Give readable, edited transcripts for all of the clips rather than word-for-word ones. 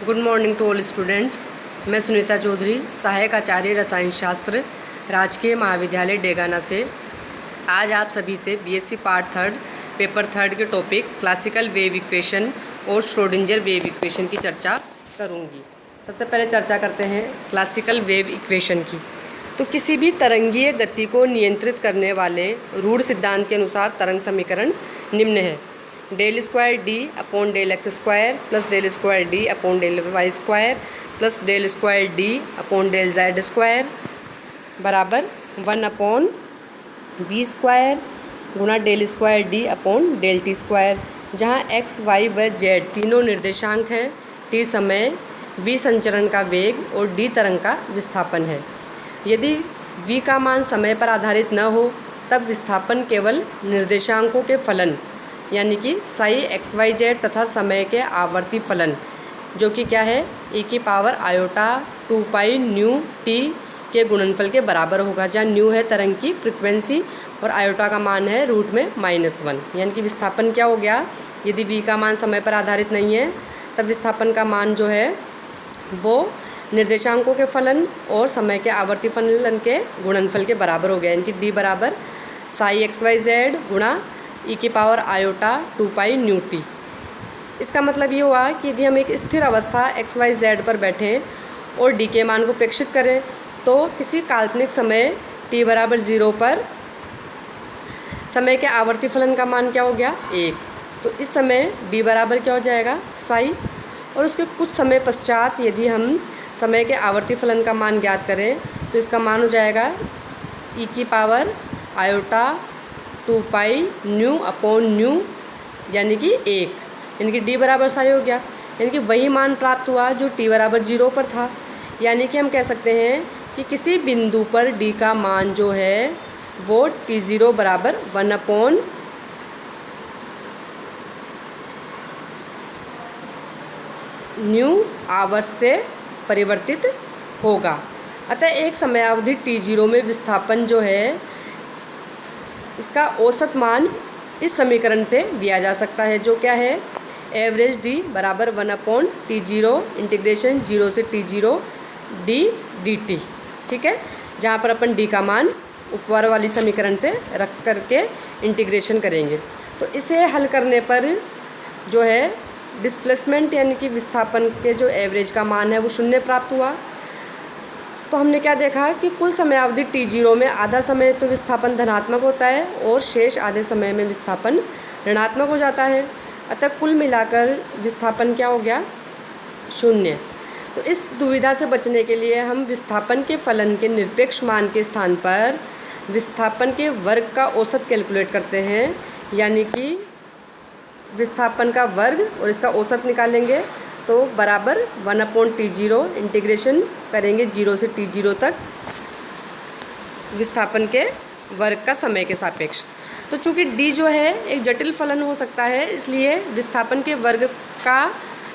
Good morning to all students. मैं सुनीता चौधरी, सहायक आचार्य रसायन शास्त्र, राजकीय महाविद्यालय डेगाना से आज आप सभी से BSc part third paper third के टॉपिक क्लासिकल वेव इक्वेशन और श्रोडिंजर वेव इक्वेशन की चर्चा करूंगी। सबसे पहले चर्चा करते हैं क्लासिकल वेव इक्वेशन की। तो किसी भी तरंगीय गति को नियंत्रित करने वाले रूढ़ सिद्धांत के अनुसार तरंग समीकरण निम्न है: del square D upon del x square plus del square D upon del Y square plus del square D upon del Z square बराबर 1 अपॉन वी स्क्वायर गुना del square D upon del T square, जहाँ X Y व Z तीनों निर्देशांक हैं, T समय, we संचरण का वेग और डी तरंग का विस्थापन है। यदि v का मान समय पर आधारित न हो तब विस्थापन केवल निर्देशांकों के फलन यानी कि साई एक्स वाई जेड तथा समय के आवर्ती फलन जो कि क्या है e की power iota 2 pi nu T के गुणनफल के बराबर होगा, जहाँ न्यू है तरंग की फ्रिक्वेंसी और आयोटा का मान है रूट में -1। यानी कि विस्थापन क्या हो गया, यदि v का मान समय पर आधारित नहीं है तब विस्थापन का मान जो है वो निर्देशांकों के फलन और समय के आवर्ती फलन के गुणनफल के बराबर हो गया। यानी कि d बराबर साई एक्स वाई जेड गुणा e की power iota 2 pi nu T. इसका मतलब ये हुआ कि यदि हम एक स्थिर अवस्था एक्स वाई जेड पर बैठें और d के मान को प्रेक्षित करें तो किसी काल्पनिक समय t बराबर 0 पर समय के आवर्ती फलन का मान क्या हो गया 1। तो इस समय d बराबर क्या हो जाएगा साई, और उसके कुछ समय पश्चात यदि हम समय के आवर्ती फलन का मान ज्ञात करें तो इसका मान हो जाएगा e की power iota 2 pi nu upon new यानी कि 1, यानी कि d बराबर साई हो गया। यानी कि वही मान प्राप्त हुआ जो t बराबर 0 पर था। यानी कि हम कह सकते हैं कि किसी बिंदु पर d का मान जो है वो t0 बराबर 1 अपॉन न्यू आवर्त से परिवर्तित होगा। अतः एक समयावधि t0 में विस्थापन जो है इसका औसत मान इस समीकरण से दिया जा सकता है, जो क्या है एवरेज d बराबर 1 अपॉन t0 इंटीग्रेशन 0 से t0 d dt। ठीक है, जहाँ पर अपन d का मान ऊपर वाली समीकरण से रख करके इंटीग्रेशन करेंगे। तो इसे हल करने पर जो है डिस्प्लेसमेंट यानी कि विस्थापन के जो एवरेज का मान है वो 0 प्राप्त हुआ। तो हमने क्या देखा कि कुल समयावधि t0 में आधा समय तो विस्थापन धनात्मक होता है और शेष आधे समय में विस्थापन ऋणात्मक हो जाता है। अतः कुल मिलाकर विस्थापन क्या हो गया 0। तो इस दुविधा से बचने के लिए हम विस्थापन के फलन के निरपेक्ष मान के स्थान पर विस्थापन के वर्ग का औसत कैलकुलेट करते हैं, यानी कि विस्थापन का वर्ग और इसका औसत निकालेंगे तो बराबर 1 अपॉन t0 इंटीग्रेशन करेंगे 0 से t0 तक विस्थापन के वर्ग का समय के सापेक्ष। तो चूंकि d जो है एक जटिल फलन हो सकता है, इसलिए विस्थापन के वर्ग का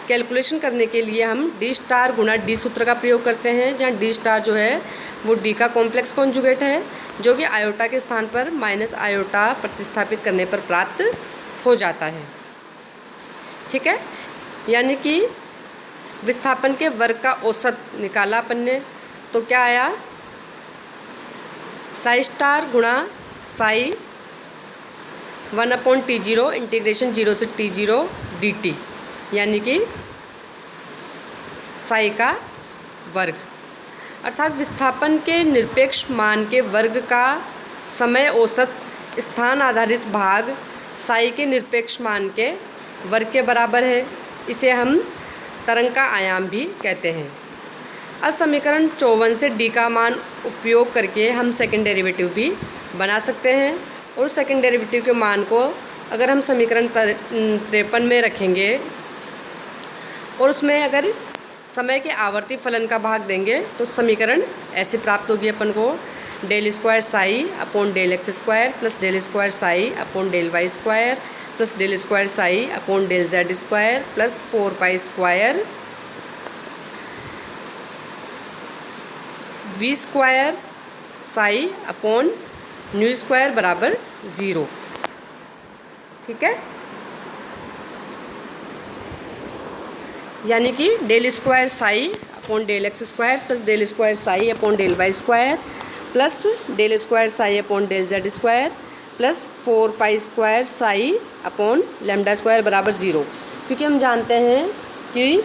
कैलकुलेशन करने के लिए हम d स्टार गुना d सूत्र का प्रयोग करते हैं, जहाँ d स्टार जो है वो d का कॉम्प्लेक्स कॉन्जुगेट है, जो कि आयोटा के स्थान पर माइनस आयोटा प्रतिस्थापित करने पर प्राप्त हो जाता है। ठीक है, यानी कि विस्थापन के वर्ग का औसत निकाला अपन ने, तो क्या आया साई स्टार गुणा साई 1 अपॉन t0 इंटीग्रेशन 0 से t0 dt, यानी कि साई का वर्ग, अर्थात विस्थापन के निरपेक्ष मान के वर्ग का समय औसत स्थान आधारित भाग साई के निरपेक्ष मान के वर्ग के बराबर है। इसे हम तरंग का आयाम भी कहते हैं। अब समीकरण 54 से d का मान उपयोग करके हम सेकंड डेरिवेटिव भी बना सकते हैं, और उस सेकंड डेरिवेटिव के मान को अगर हम समीकरण 53 में रखेंगे और उसमें अगर समय के आवर्ती फलन का भाग देंगे तो समीकरण ऐसे प्राप्त होगी अपन को del square psi upon del x square plus del square psi upon del Y square plus del square psi upon del Z square plus 4 pi square we square psi upon nu square बराबर 0। ठीक है, यानी कि del square psi upon del x square plus del square psi upon del Y square plus del square psi upon del Z square plus 4 pi square psi upon lambda square बराबर 0। क्योंकि हम जानते हैं कि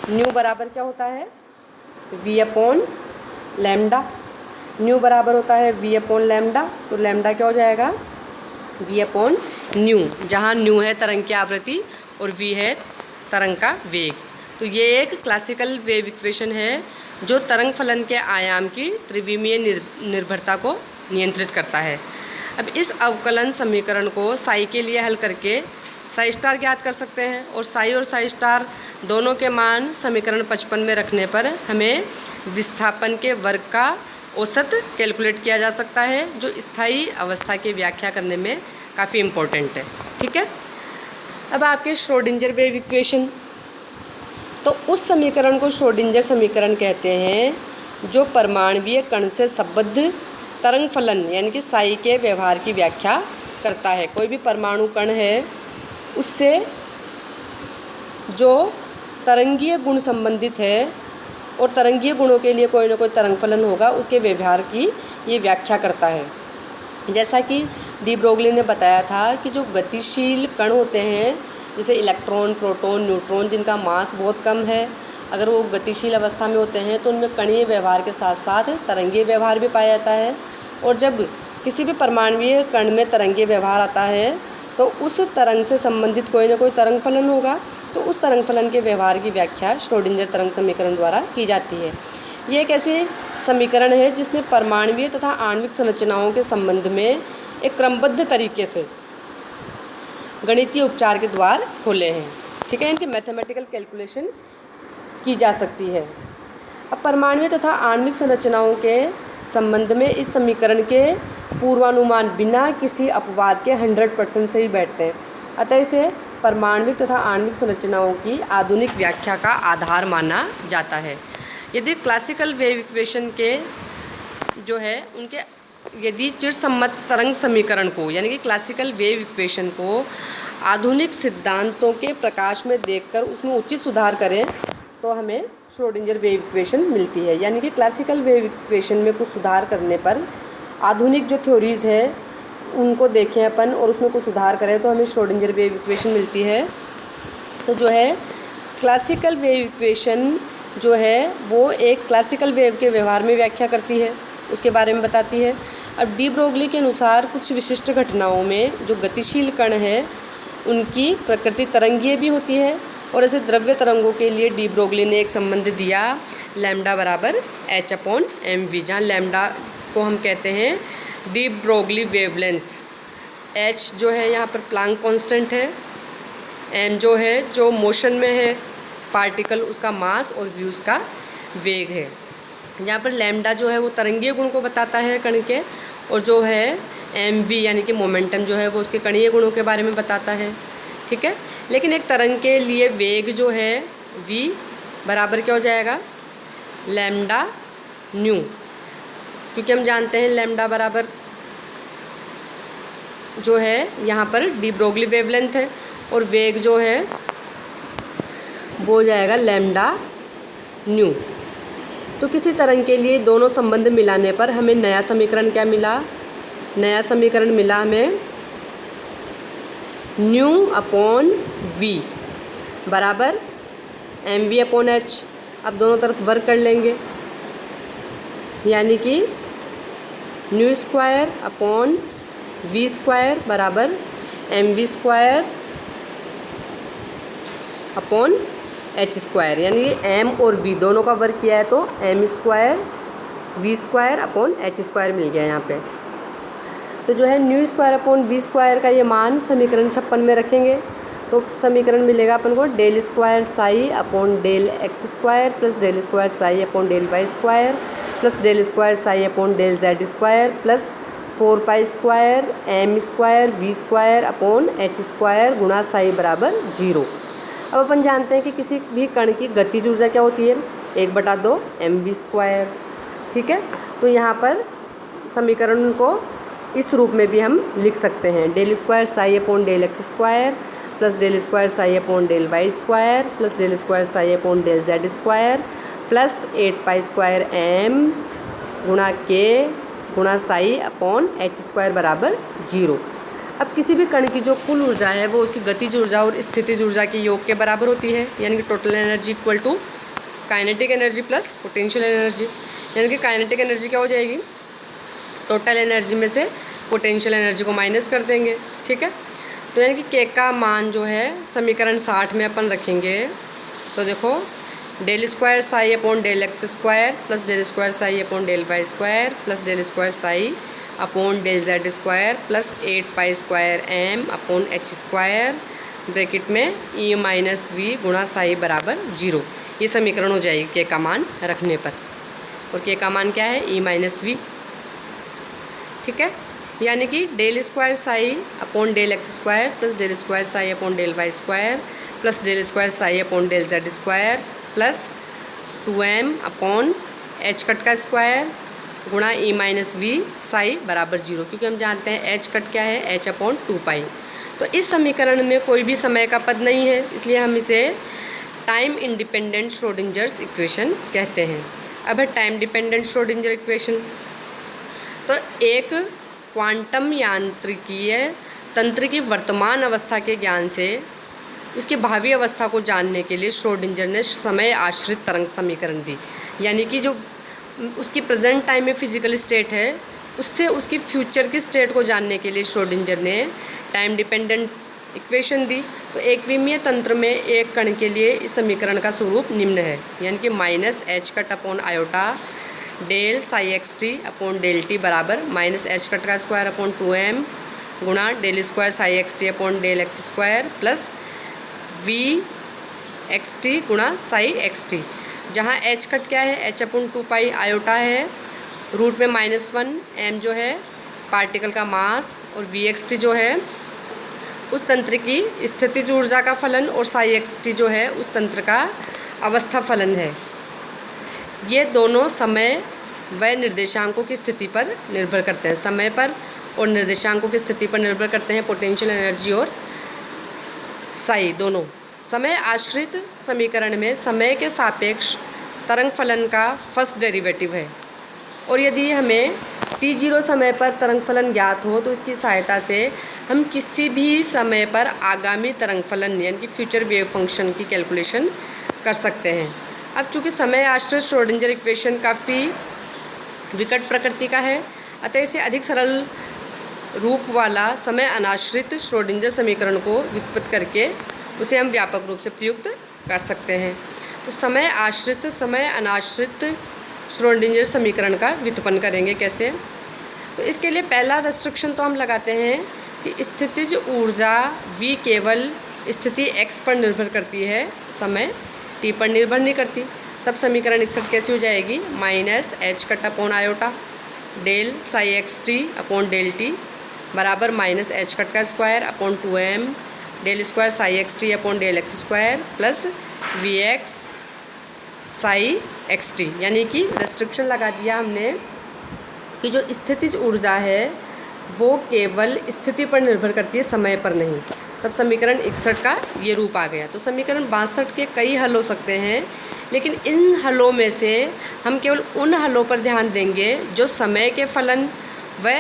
न्यू बराबर क्या होता है, v अपॉन लैम्डा। न्यू बराबर होता है v अपॉन लैम्डा, तो लैम्डा क्या हो जाएगा, v अपॉन न्यू, जहाँ न्यू है तरंग की आवृत्ति और v है तरंग का वेग। तो ये एक क्लासिकल वेव इक्वेशन है जो तरंग फलन के आयाम की त्रिविमीय निर्भरता को नियंत्रित करता है। अब इस अवकलन समीकरण को साई के लिए हल करके साई स्टार ज्ञात कर सकते हैं, और साई और साई स्टार दोनों के मान समीकरण 55 में रखने पर हमें विस्थापन के वर्ग का औसत कैलकुलेट किया जा सकता है, जो स्थायी अवस्था की व्याख्या करने में काफ़ी इम्पोर्टेंट है। ठीक है, अब आपके श्रोडिंजर वेव इक्वेशन, तो उस समीकरण को श्रोडिंजर समीकरण कहते हैं जो परमाणुवीय कण से संबद्ध तरंग फलन यानी कि साई के व्यवहार की व्याख्या करता है। कोई भी परमाणु कण है उससे जो तरंगीय गुण संबंधित है और तरंगीय गुणों के लिए कोई ना कोई तरंग फलन होगा, उसके व्यवहार की ये व्याख्या करता है। जैसा कि डी ब्रोगली ने बताया था कि जो गतिशील कण होते हैं जैसे इलेक्ट्रॉन, प्रोटॉन, न्यूट्रॉन, जिनका मास बहुत कम है, अगर वो गतिशील अवस्था में होते हैं तो उनमें कणीय व्यवहार के साथ साथ तरंगीय व्यवहार भी पाया जाता है। और जब किसी भी परमाणुवीय कण में तरंगीय व्यवहार आता है तो उस तरंग से संबंधित कोई ना कोई तरंग फलन होगा, तो उस तरंग फलन के व्यवहार की व्याख्या श्रोडिंजर तरंग समीकरण द्वारा की जाती है। ये एक ऐसे समीकरण है जिसने परमाणुवीय तथा आणविक संरचनाओं के संबंध में एक क्रमबद्ध तरीके से गणितीय उपचार के द्वार खोले हैं। ठीक है, इनकी मैथमेटिकल कैलकुलेशन की जा सकती है। अब परमाणुवीय तथा आणविक संरचनाओं के संबंध में इस समीकरण के पूर्वानुमान बिना किसी अपवाद के 100% से ही बैठते हैं। अतः इसे परमाणुविक तथा आणविक संरचनाओं की आधुनिक व्याख्या का आधार माना जाता है। यदि क्लासिकल वेव इक्वेशन के जो है उनके यदि चिरसम्मत तरंग समीकरण को यानी कि क्लासिकल वेव इक्वेशन को आधुनिक सिद्धांतों के प्रकाश में देखकर उसमें उचित सुधार करें तो हमें श्रोडिंजर वेव इक्वेशन मिलती है। यानी कि क्लासिकल वेव इक्वेशन में कुछ सुधार करने पर आधुनिक जो थ्योरीज़ है उनको देखें अपन और उसमें कुछ सुधार करें तो हमें श्रोडिंजर वेव इक्वेशन मिलती है। तो जो है क्लासिकल वेव इक्वेशन जो है वो एक क्लासिकल वेव के व्यवहार में व्याख्या करती है, उसके बारे में बताती है। अब डी ब्रोगली के अनुसार कुछ विशिष्ट घटनाओं में जो गतिशील कण है उनकी प्रकृति तरंगीय भी होती है, और ऐसे द्रव्य तरंगों के लिए डी ब्रोगली ने एक संबंध दिया लैम्डा बराबर h अपॉन एम वी, जहाँ लैम्डा को हम कहते हैं डी ब्रोगली वेवलेंथ, h जो है यहाँ पर प्लांक कांस्टेंट है, m जो है जो मोशन में है पार्टिकल उसका मास, और v उसका वेग है। यहाँ पर लैम्डा जो है वो तरंगीय गुण को बताता है कण के, और जो है एम वी यानी कि मोमेंटम जो है वो उसके कणीय गुणों के बारे में बताता है। ठीक है, लेकिन एक तरंग के लिए वेग जो है v बराबर क्या हो जाएगा, लैम्डा न्यू, क्योंकि हम जानते हैं लैम्डा बराबर जो है यहाँ पर डी ब्रोगली वेवलेंथ है, और वेग जो है वो हो जाएगा लैम्डा न्यू। तो किसी तरंग के लिए दोनों संबंध मिलाने पर हमें नया समीकरण क्या मिला, नया समीकरण मिला हमें न्यू अपॉन वी बराबर एम वी अपॉन एच। अब दोनों तरफ वर्क कर लेंगे, यानी कि nu square upon we square बराबर m v square upon H square, यानी कि एम और वी दोनों का वर्क किया है तो m square we square upon H square मिल गया यहाँ पे। तो जो है nu square upon we square का ये मान समीकरण 56 में रखेंगे तो समीकरण मिलेगा अपन को del square psi upon del x square plus del square psi upon del Y square plus del square psi upon del Z square plus 4 pi square M square we square upon H square गुणा psi बराबर 0। अब अपन जानते हैं कि किसी भी कण की गतिज ऊर्जा क्या होती है, 1/2 एम वी स्क्वायर। ठीक है, तो यहाँ पर समीकरण को इस रूप में भी हम लिख सकते हैं, del square psi upon del x square plus del square psi upon del Y square plus del square psi upon del Z square plus 8 pi square M गुणा के गुणा साई अपॉन एच स्क्वायर बराबर 0। अब किसी भी कण की जो कुल ऊर्जा है वो उसकी गतिज ऊर्जा और स्थितिज ऊर्जा के योग के बराबर होती है, यानी कि total energy equal to kinetic energy plus potential energy. यानी कि काइनेटिक एनर्जी क्या हो जाएगी, टोटल एनर्जी में से पोटेंशियल एनर्जी को माइनस कर देंगे, ठीक है। तो यानी कि के का मान जो है समीकरण 60 में अपन रखेंगे। तो देखो del square psi upon del x square plus del square psi upon del Y square plus del square psi upon del Z square plus 8 pi square M upon H square bracket में E minus we गुणा psi बराबर 0। ये समीकरण हो जाएगी के का मान रखने पर, और के का मान क्या है, ई माइनस वी, ठीक है। यानी कि del square psi upon del x square plus del square psi upon del Y square plus del square psi upon del Z square plus 2m upon H cut का square गुणा E minus we Sai बराबर 0, क्योंकि हम जानते हैं H cut क्या है, H upon 2 पाई। तो इस समीकरण में कोई भी समय का पद नहीं है, इसलिए हम इसे टाइम इंडिपेंडेंट श्रोडिंजर्स इक्वेशन कहते हैं। अब है टाइम डिपेंडेंट श्रोडिंजर इक्वेशन। तो एक क्वांटम यांत्रिकीय तंत्र की वर्तमान अवस्था के ज्ञान से उसकी भावी अवस्था को जानने के लिए श्रोडिंजर ने समय आश्रित तरंग समीकरण दी। यानी कि जो उसकी प्रेजेंट टाइम में फिजिकल स्टेट है उससे उसकी फ्यूचर की स्टेट को जानने के लिए श्रोडिंजर ने टाइम डिपेंडेंट इक्वेशन दी। तो एक विमीय तंत्र में एक कण के लिए इस समीकरण का स्वरूप निम्न है, यानी कि minus H cut upon iota del psi x T upon del T बराबर माइनस एच कट का स्क्वायर अपॉन 2m गुणा del square psi x T upon del x square plus V X T गुणा psi x T, जहाँ H cut क्या है, H upon 2 pi iota है, root में -1 m जो है पार्टिकल का मास, और वी एक्स टी जो है उस तंत्र की स्थितिज ऊर्जा का फलन, और साई एक्स टी जो है उस तंत्र का अवस्था फलन है। ये दोनों समय व निर्देशांकों की स्थिति पर निर्भर करते हैं, समय पर और निर्देशांकों की स्थिति पर निर्भर करते हैं पोटेंशियल एनर्जी और साई दोनों। समय आश्रित समीकरण में समय के सापेक्ष तरंग फलन का फर्स्ट डेरिवेटिव है, और यदि हमें t0 समय पर तरंग फलन ज्ञात हो तो इसकी सहायता से हम किसी भी समय पर आगामी तरंग फलन यानी कि फ्यूचर वेव फंक्शन की कैलकुलेशन कर सकते हैं। अब चूँकि समय आश्रित श्रोडिंजर इक्वेशन काफ़ी विकट प्रकृति का है, अतः इसे अधिक सरल रूप वाला समय अनाश्रित श्रोडिंजर समीकरण को व्युत्पत्त करके उसे हम व्यापक रूप से प्रयुक्त कर सकते हैं। तो समय आश्रित से समय अनाश्रित श्रोडिंजर समीकरण का व्युत्पन्न करेंगे कैसे। तो इसके लिए पहला रेस्ट्रिक्शन तो हम लगाते हैं कि स्थितिज ऊर्जा V केवल स्थिति x पर निर्भर करती है, समय t पर निर्भर नहीं करती। तब समीकरण 61 कैसे हो जाएगी, minus H cut upon iota del psi x T upon del T बराबर माइनस एच कट का square upon 2m del square psi x T upon del x square plus V X psi x T. यानी कि restriction लगा दिया हमने कि जो स्थितिज ऊर्जा है वो केवल स्थिति पर निर्भर करती है, समय पर नहीं। तब समीकरण 61 का ये रूप आ गया। तो समीकरण 62 के कई हल हो सकते हैं, लेकिन इन हलों में से हम केवल उन हलों पर ध्यान देंगे जो समय के फलन व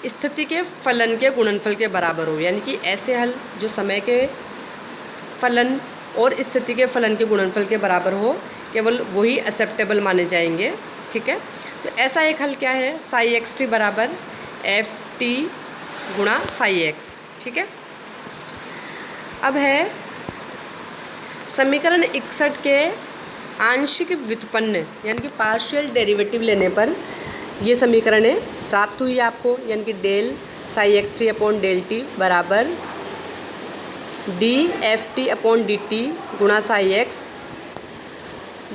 स्थिति के फलन के गुणनफल के बराबर हो। यानी कि ऐसे हल जो समय के फलन और स्थिति के फलन के गुणनफल के बराबर हो, केवल वही एक्सेप्टेबल माने जाएंगे, ठीक है। तो ऐसा एक हल क्या है, साई एक्स टी बराबर एफ टी गुणा साई एक्स, ठीक है। अब है समीकरण 61 के आंशिक व्युत्पन्न यानी कि पार्शियल डेरिवेटिव लेने पर ये समीकरणें प्राप्त हुई आपको, यानी कि del psi x T upon del T बराबर d f t upon d t गुणा psi x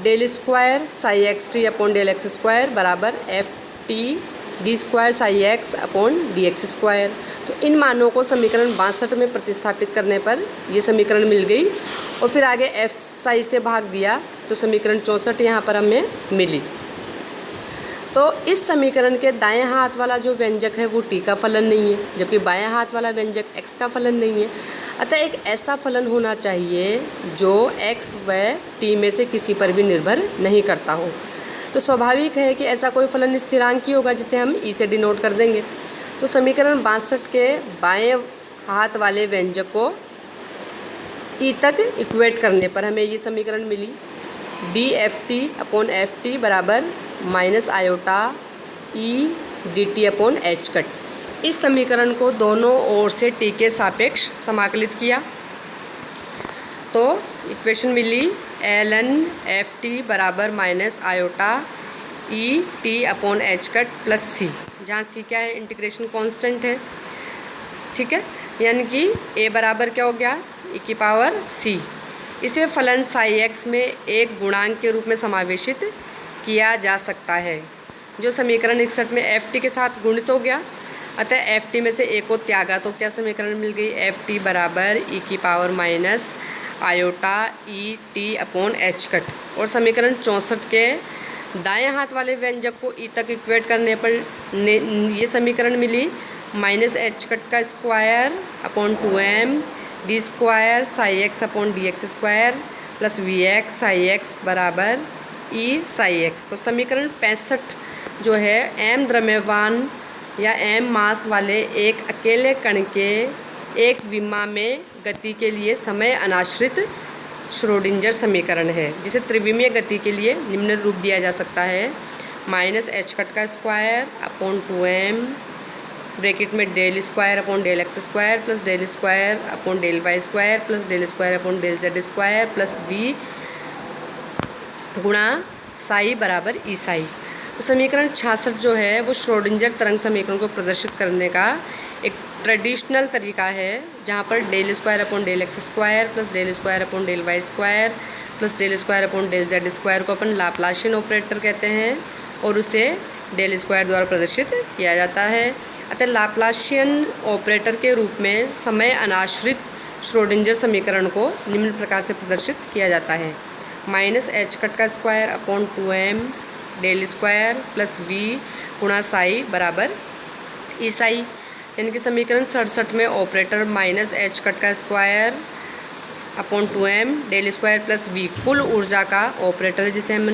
del square psi x T upon del x square बराबर f t d square psi x upon D x square. तो इन मानों को समीकरण 62 में प्रतिस्थापित करने पर ये समीकरण मिल गई, और फिर आगे एफ साई से भाग दिया तो समीकरण 64 यहाँ पर हमें मिली। तो इस समीकरण के दाएं हाथ वाला जो व्यंजक है वो t का फलन नहीं है, जबकि बाएं हाथ वाला व्यंजक x का फलन नहीं है। अतः एक ऐसा फलन होना चाहिए जो x व t में से किसी पर भी निर्भर नहीं करता हो। तो स्वाभाविक है कि ऐसा कोई फलन स्थिरांकी होगा जिसे हम e से डिनोट कर देंगे। तो समीकरण 62 के बाएं हाथ वाले व्यंजक को e तक इक्वेट करने पर हमें ये समीकरण मिली, dft/ft बराबर minus iota E D T upon H cut. इस समीकरण को दोनों ओर से t के सापेक्ष समाकलित किया तो इक्वेशन मिली ln ft बराबर minus iota E T upon H cut plus C, जहाँ सी क्या है, इंटीग्रेशन कांस्टेंट है। ठीक है, यानी कि a बराबर क्या हो गया, e की पावर c। इसे फलन साई एक्स में एक गुणांक के रूप में समावेशित किया जा सकता है, जो समीकरण 61 में ft के साथ गुणित हो गया। अतः ft में से a को त्यागा तो क्या समीकरण मिल गई, ft बराबर e की power minus iota E T upon H cut. और समीकरण 64 के दाएं हाथ वाले व्यंजक को e तक इक्वेट करने पर ये समीकरण मिली, माइनस एच कट का square upon 2m D square psi x upon D x square plus V X psi X बराबर ई साई एक्स। तो समीकरण 65 जो है m द्रव्यमान या m मास वाले एक अकेले कण के एक विमा में गति के लिए समय अनाश्रित श्रोडिंजर समीकरण है, जिसे त्रिविमीय गति के लिए निम्न रूप दिया जा सकता है, माइनस एच कट का स्क्वायर अपॉन 2m ब्रैकेट में del square upon del x square plus del square upon del Y square plus del square upon del Z square plus V गुणा साई बराबर ई साई। तो समीकरण 66 जो है वो Schrödinger तरंग समीकरण को प्रदर्शित करने का एक ट्रेडिशनल तरीका है, जहाँ पर del square upon del x square plus del square upon del Y square plus del square upon del Z square को अपन लाप्लाशियन ऑपरेटर कहते हैं और उसे डेल स्क्वायर द्वारा प्रदर्शित किया जाता है। अतः लाप्लाशियन ऑपरेटर के रूप में समय अनाश्रित श्रोडिंजर समीकरण को निम्न प्रकार से प्रदर्शित किया जाता है, माइनस एच कट का square upon 2m del square plus V गुणा साई बराबर ई साई। यानी कि समीकरण 67 में ऑपरेटर माइनस एच कट का square upon 2m del square plus V कुल ऊर्जा का ऑपरेटर है, जिसे हम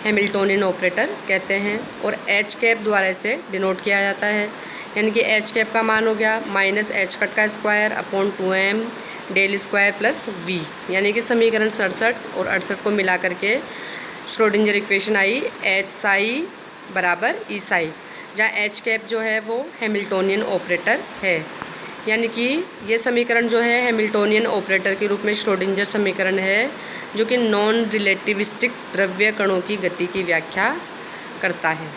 हैमिल्टोनियन ऑपरेटर कहते हैं, और एच कैप द्वारा इसे डिनोट किया जाता है। यानी कि एच कैप का मान हो गया माइनस एच कट का square upon 2m del square plus V. यानी कि समीकरण 67 और 68 को मिला करके Schrodinger equation I H psi बराबर ई साई, जहाँ एच कैप जो है वो हैमिल्टोनियन ऑपरेटर है। यानी कि ये समीकरण जो है हैमिल्टोनियन ऑपरेटर के रूप में श्रोडिंजर समीकरण है, जो कि नॉन रिलेटिविस्टिक द्रव्य कणों की गति की व्याख्या करता है।